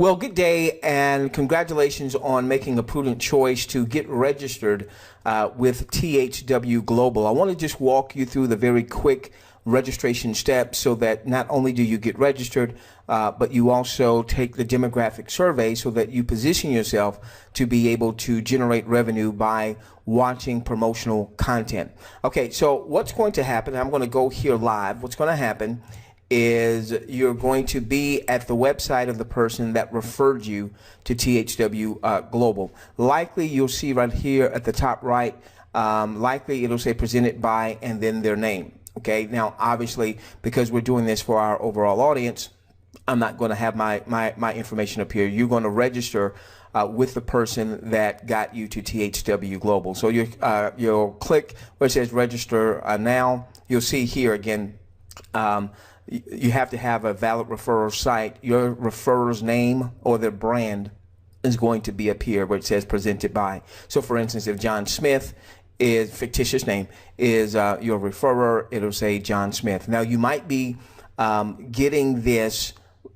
Well, good day and congratulations on making a prudent choice to get registered with THWGlobal. I want to just walk you through the very quick registration steps so that not only do you get registered, but you also take the demographic survey so that you position yourself to be able to generate revenue by watching promotional content. Okay, so what's going to happen, I'm going to go here live. What's going to happen is you're going to be at the website of the person that referred you to THWGlobal. Likely you'll see right here at the top right, likely it'll say presented by and then their name. Okay, now obviously because we're doing this for our overall audience, I'm not going to have my information up here. You're going to register with the person that got you to THWGlobal. So you'll click where it says register now. You'll see here again, you have to have a valid referral site. Your referrer's name or their brand is going to be up here where it says presented by. So for instance, if John Smith is fictitious name is your referrer, it'll say John Smith. Now you might be getting this,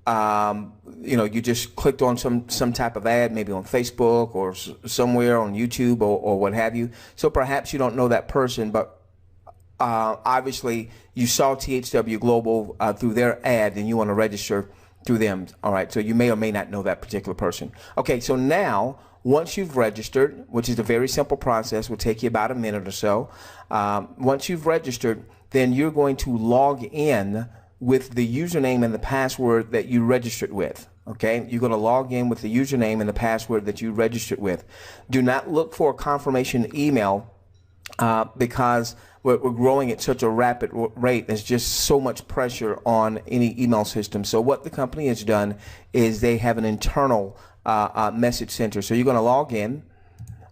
you just clicked on some type of ad, maybe on Facebook or somewhere on YouTube or what have you. So perhaps you don't know that person, but obviously you saw THWGlobal through their ad and you want to register through them. All right, so you may or may not know that particular person. Okay, so now once you've registered, which is a very simple process, will take you about a minute or so. Once you've registered, then you're going to log in with the username and the password that you registered with. Okay, you're going to log in with the username and the password that you registered with. Do not look for a confirmation email because we're growing at such a rapid rate. There's just so much pressure on any email system. So what the company has done is they have an internal message center. So you're going to log in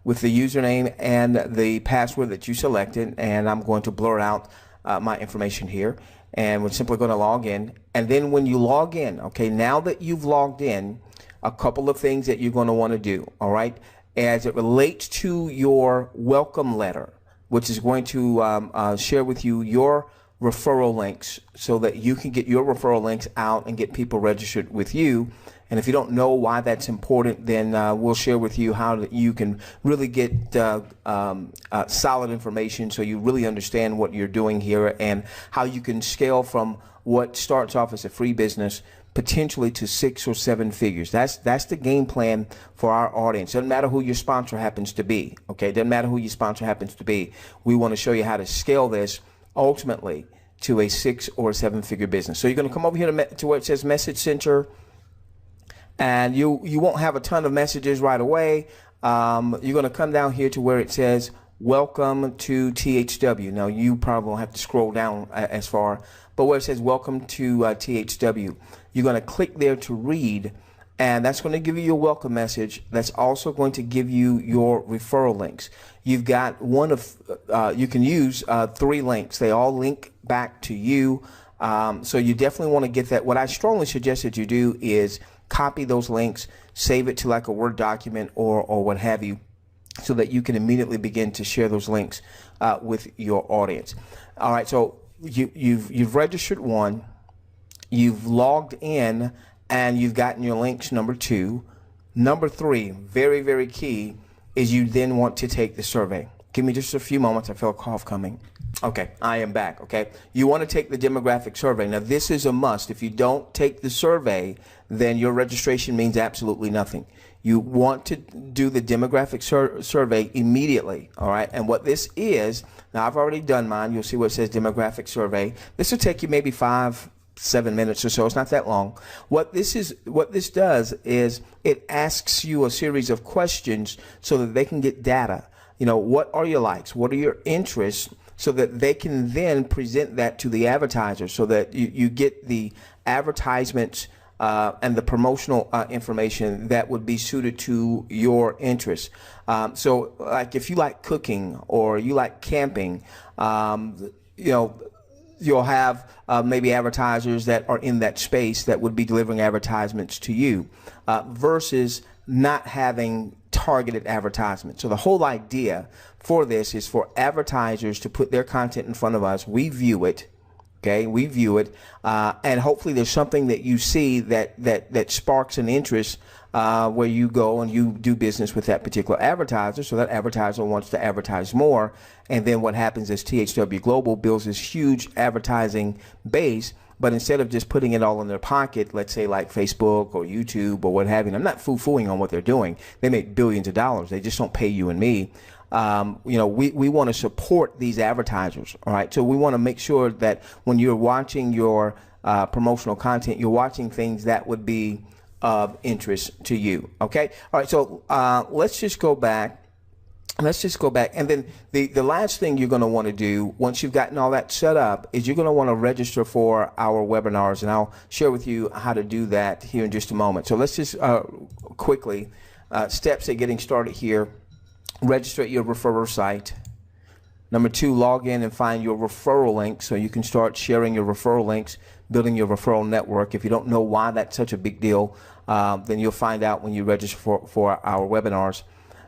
with the username and the password that you selected, and I'm going to blur out my information here, and we're simply going to log in. And then when you log in, okay, now that you've logged in, a couple of things that you're going to want to do, all right, as it relates to your welcome letter, which is going to share with you your referral links so that you can get your referral links out and get people registered with you. And if you don't know why that's important, then we'll share with you how you can really get solid information so you really understand what you're doing here and how you can scale from what starts off as a free business potentially to 6 or 7 figures. That's the game plan for our audience. Doesn't matter who your sponsor happens to be. Okay, doesn't matter who your sponsor happens to be. We want to show you how to scale this ultimately to a 6 or 7 figure business. So you're going to come over here to where it says message center, and you won't have a ton of messages right away. You're going to come down here to where it says welcome to THW. Now you probably won't have to scroll down as far, but where it says welcome to THW, you're going to click there to read, and that's going to give you your welcome message. That's also going to give you your referral links. You've got one of you can use 3 links. They all link back to you, so you definitely want to get that. What I strongly suggest that you do is copy those links, save it to like a Word document or what have you, so that you can immediately begin to share those links with your audience. All right, so you've registered one, you've logged in, and you've gotten your links. Number 2. Number 3, very, very key, is you then want to take the survey. Give me just a few moments. I feel a cough coming. Okay, I am back. Okay, you want to take the demographic survey. Now this is a must. If you don't take the survey, then your registration means absolutely nothing. You want to do the demographic survey immediately. All right, and what this is, now I've already done mine. You'll see what it says demographic survey. This will take you maybe 5-7 minutes or so. It's not that long. What this does is it asks you a series of questions so that they can get data. You know, what are your likes? What are your interests? So that they can then present that to the advertiser so that you get the advertisements and the promotional information that would be suited to your interests. So like if you like cooking or you like camping, you'll have maybe advertisers that are in that space that would be delivering advertisements to you versus not having targeted advertisements. So the whole idea for this is for advertisers to put their content in front of us. We view it, Okay, we view it, and hopefully there's something that you see that sparks an interest where you go and you do business with that particular advertiser, so that advertiser wants to advertise more. And then what happens is THW Global builds this huge advertising base, but instead of just putting it all in their pocket, let's say like Facebook or YouTube or what have you, I'm not foo-fooing on what they're doing. They make billions of dollars. They just don't pay you and me. You know, we want to support these advertisers, all right? So we want to make sure that when you're watching your promotional content, you're watching things that would be of interest to you, okay? All right, so let's just go back. And then the last thing you're going to want to do once you've gotten all that set up is you're going to want to register for our webinars, and I'll share with you how to do that here in just a moment. So let's just quickly, steps at getting started here. Register at your referrer site. Number 2, log in and find your referral link so you can start sharing your referral links, building your referral network. If you don't know why that's such a big deal, then you'll find out when you register for our webinars.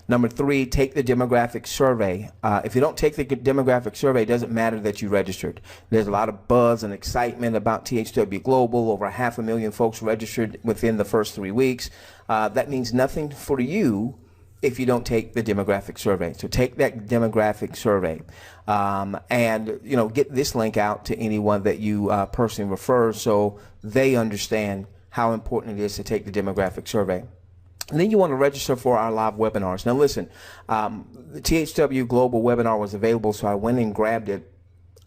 Number 3, take the demographic survey. If you don't take the demographic survey, it doesn't matter that you registered. There's a lot of buzz and excitement about THW Global. Over 500,000 folks registered within the first 3 weeks. That means nothing for you if you don't take the demographic survey. So take that demographic survey, and you know, get this link out to anyone that you personally refer, so they understand how important it is to take the demographic survey. And then you want to register for our live webinars. Now listen, the THW Global webinar was available, so I went and grabbed it.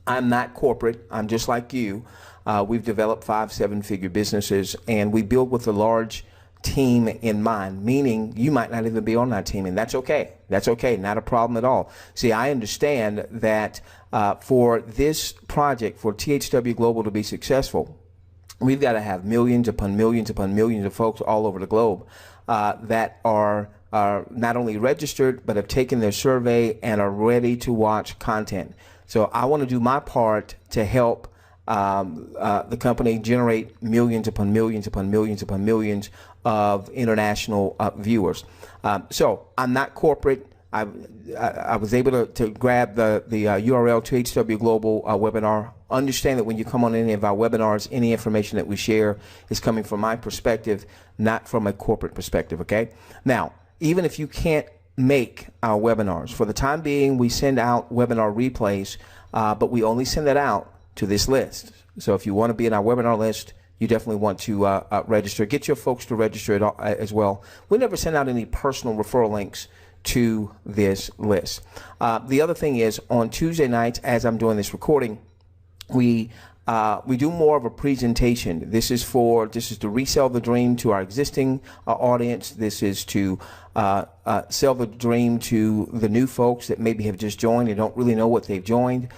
I'm not corporate. I'm just like you. We've developed 5-7-figure businesses, and we build with a large team in mind, meaning you might not even be on that team, and that's okay. That's okay, not a problem at all. See, I understand that for this project, for THW Global to be successful, we've got to have millions upon millions upon millions of folks all over the globe that are not only registered but have taken their survey and are ready to watch content. So I want to do my part to help the company generate millions upon millions upon millions upon millions of international viewers. So I'm not corporate. I was able to grab the URL to THW Global webinar. Understand that when you come on any of our webinars, any information that we share is coming from my perspective, not from a corporate perspective, okay? Now, even if you can't make our webinars, for the time being, we send out webinar replays, but we only send that out to this list. So if you want to be in our webinar list, you definitely want to register. Get your folks to register as well. We never send out any personal referral links to this list. The other thing is, on Tuesday nights, as I'm doing this recording, we do more of a presentation. This is to resell the dream to our existing audience. This is to sell the dream to the new folks that maybe have just joined and don't really know what they've joined,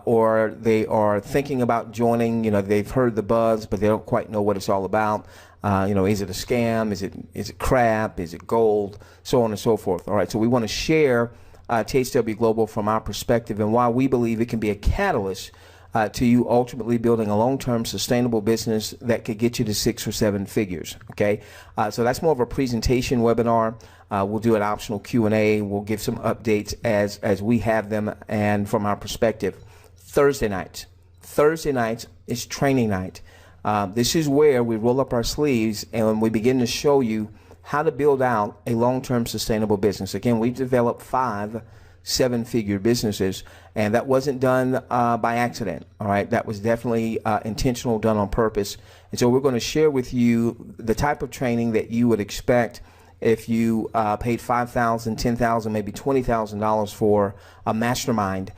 or they are thinking about joining. You know, they've heard the buzz, but they don't quite know what it's all about. You know, is it a scam? Is it crap? Is it gold? So on and so forth. All right, so we want to share THW Global from our perspective and why we believe it can be a catalyst to you ultimately building a long-term sustainable business that could get you to 6 or 7 figures, okay? So that's more of a presentation webinar. We'll do an optional Q&A. We'll give some updates as we have them and from our perspective. Thursday nights is training night. This is where we roll up our sleeves and we begin to show you how to build out a long-term sustainable business. Again, we've developed 5 7-figure businesses, and that wasn't done by accident. All right, that was definitely intentional, done on purpose. And so we're going to share with you the type of training that you would expect if you paid $5,000, $10,000, maybe $20,000 for a mastermind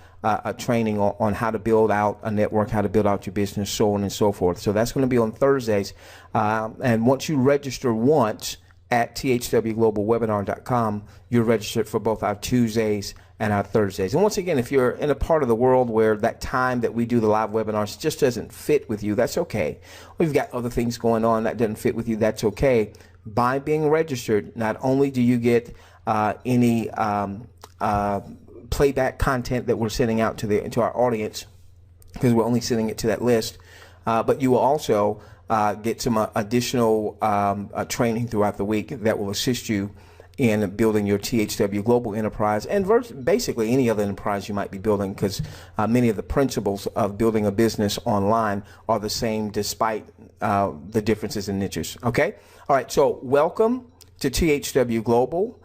training on how to build out a network, how to build out your business, so on and so forth. So that's going to be on Thursdays, and once you register once at thwglobalwebinar.com, you're registered for both our Tuesdays and our Thursdays. And once again, if you're in a part of the world where that time that we do the live webinars just doesn't fit with you, that's okay. We've got other things going on that doesn't fit with you, that's okay. By being registered, not only do you get any playback content that we're sending out to our audience, because we're only sending it to that list, but you will also get some additional training throughout the week that will assist you in building your THW Global enterprise and basically any other enterprise you might be building, because many of the principles of building a business online are the same despite the differences in niches. Okay? All right, so welcome to THW Global.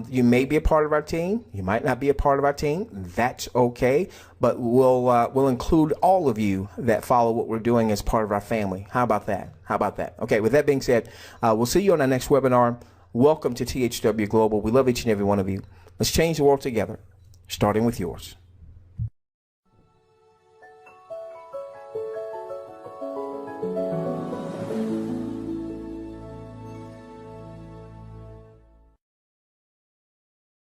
You may be a part of our team. You might not be a part of our team. That's okay. But we'll include all of you that follow what we're doing as part of our family. How about that? How about that? Okay, with that being said, we'll see you on our next webinar. Welcome to THW Global. We love each and every one of you. Let's change the world together, starting with yours.